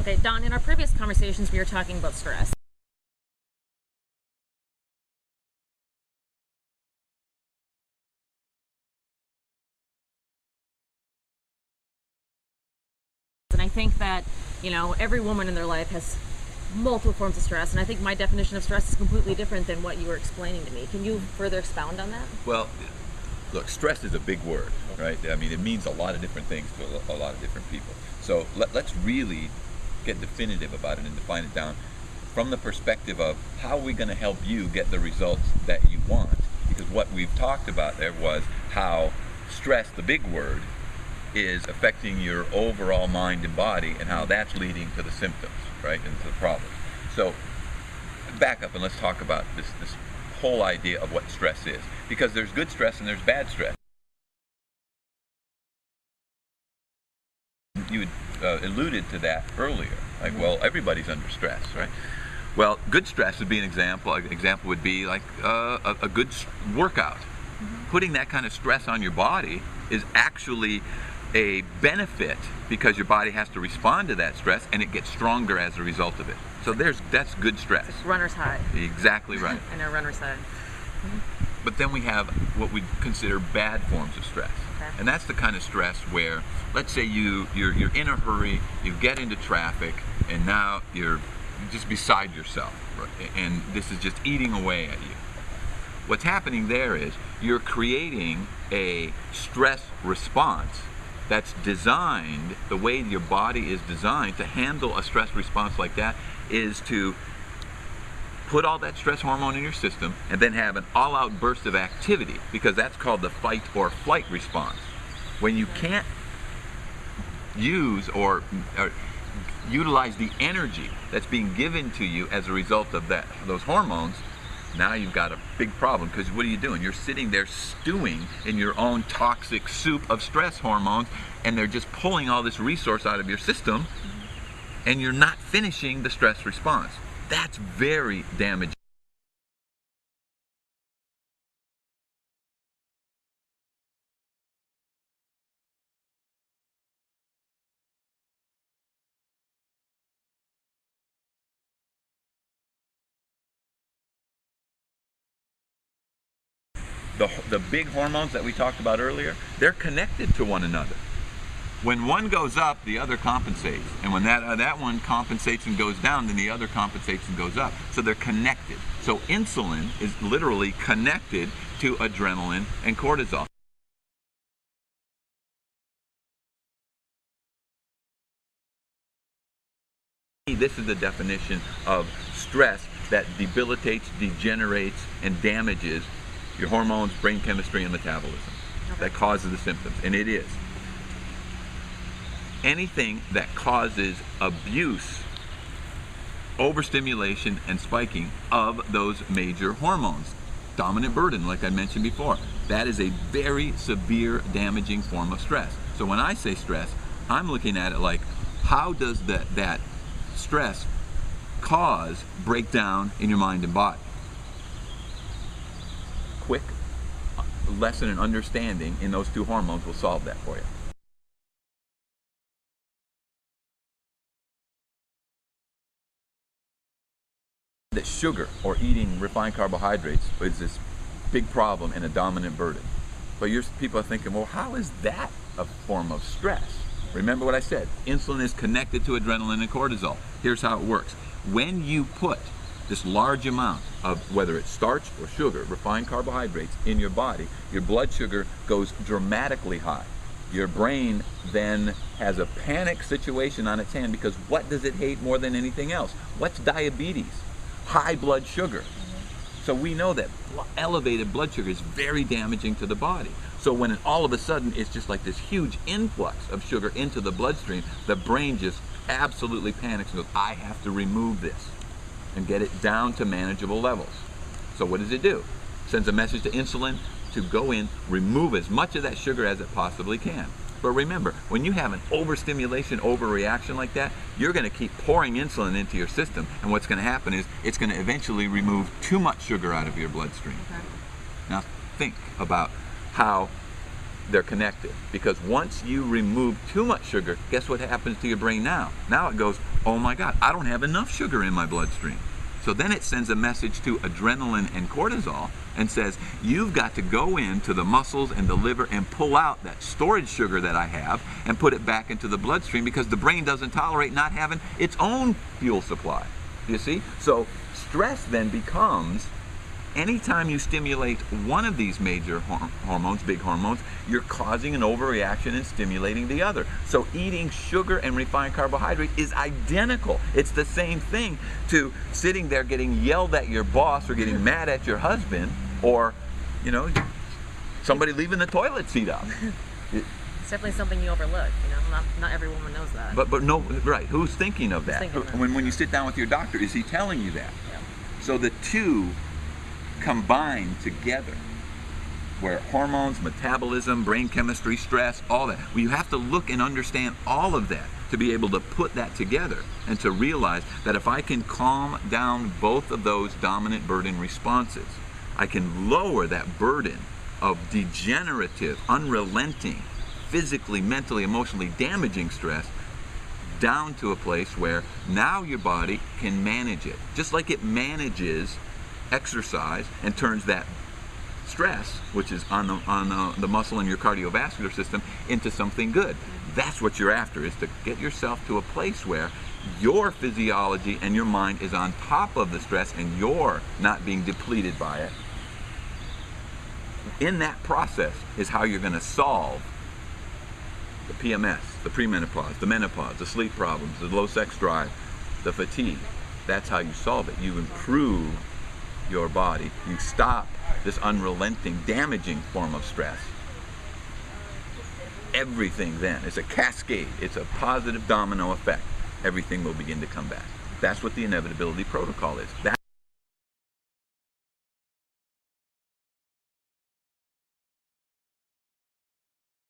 Okay, Don, in our previous conversations, we were talking about stress. And I think that, you know, every woman in their life has multiple forms of stress, and I think my definition of stress is completely different than what you were explaining to me. Can you further expound on that? Well, look, stress is a big word, right? I mean, it means a lot of different things to a lot of different people. So let's really get definitive about it and define it down from the perspective of how are we going to help you get the results that you want. Because what we've talked about there was how stress, the big word, is affecting your overall mind and body, and how that's leading to the symptoms, right, and to the problem. So back up and let's talk about this whole idea of what stress is, because there's good stress and there's bad stress. You alluded to that earlier, like, well, everybody's under stress, right? Well, good stress would be an example. An example would be like a good workout. Putting that kind of stress on your body is actually a benefit, because your body has to respond to that stress and it gets stronger as a result of it. So that's good stress. It's runner's high. Exactly right. I know, runner's high. But then we have what we consider bad forms of stress. Okay. And that's the kind of stress where, let's say you're in a hurry, you get into traffic, and now you're just beside yourself, right? And this is just eating away at you. What's happening there is you're creating a stress response that's designed, the way your body is designed to handle a stress response like that is to put all that stress hormone in your system and then have an all-out burst of activity, because that's called the fight or flight response. When you can't use or utilize the energy that's being given to you as a result of those hormones, now you've got a big problem, because what are you doing? You're sitting there stewing in your own toxic soup of stress hormones, and they're just pulling all this resource out of your system, and you're not finishing the stress response. That's very damaging. The big hormones that we talked about earlier, they're connected to one another. When one goes up, the other compensates. And when that one compensates and goes down, then the other compensates and goes up. So they're connected. So insulin is literally connected to adrenaline and cortisol. This is the definition of stress that debilitates, degenerates, and damages your hormones, brain chemistry, and metabolism. Okay. That causes the symptoms, and it is. Anything that causes abuse, overstimulation, and spiking of those major hormones. Dominant burden, like I mentioned before, that is a very severe, damaging form of stress. So when I say stress, I'm looking at it like, how does that stress cause breakdown in your mind and body? Quick lesson and understanding in those two hormones will solve that for you. That sugar or eating refined carbohydrates is this big problem and a dominant burden. But people are thinking, well, how is that a form of stress? Remember what I said, insulin is connected to adrenaline and cortisol. Here's how it works. When you put this large amount of, whether it's starch or sugar, refined carbohydrates, in your body, your blood sugar goes dramatically high. Your brain then has a panic situation on its hand, because what does it hate more than anything else? What's diabetes? High blood sugar. So we know that elevated blood sugar is very damaging to the body. So when all of a sudden it's just like this huge influx of sugar into the bloodstream, the brain just absolutely panics and goes, I have to remove this and get it down to manageable levels. So what does it do? Sends a message to insulin to go in, remove as much of that sugar as it possibly can. But remember, when you have an overstimulation, overreaction like that, you're going to keep pouring insulin into your system, and what's going to happen is it's going to eventually remove too much sugar out of your bloodstream. Okay. Now think about how they're connected. Because once you remove too much sugar, guess what happens to your brain now? Now it goes, oh my God, I don't have enough sugar in my bloodstream. So then it sends a message to adrenaline and cortisol and says, you've got to go into the muscles and the liver and pull out that storage sugar that I have and put it back into the bloodstream, because the brain doesn't tolerate not having its own fuel supply. You see? So stress then becomes, anytime you stimulate one of these major hormones, big hormones, you're causing an overreaction and stimulating the other. So eating sugar and refined carbohydrate is identical. It's the same thing to sitting there getting yelled at your boss, or getting mad at your husband, or, you know, somebody leaving the toilet seat up. It's definitely something you overlook. You know, not every woman knows that. But no, right? Who's thinking of that? Thinking that? When you sit down with your doctor, is he telling you that? Yeah. So the two combined together, where hormones, metabolism, brain chemistry, stress, all that. Well, you have to look and understand all of that to be able to put that together, and to realize that if I can calm down both of those dominant burden responses, I can lower that burden of degenerative, unrelenting, physically, mentally, emotionally damaging stress down to a place where now your body can manage it. Just like it manages exercise and turns that stress, which is on the muscle in your cardiovascular system, into something good. That's what you're after, is to get yourself to a place where your physiology and your mind is on top of the stress and you're not being depleted by it. In that process is how you're going to solve the PMS, the premenopause, the menopause, the sleep problems, the low sex drive, the fatigue. That's how you solve it. You improve your body. You stop this unrelenting, damaging form of stress. Everything then is a cascade. It's a positive domino effect. Everything will begin to come back. That's what the inevitability protocol is.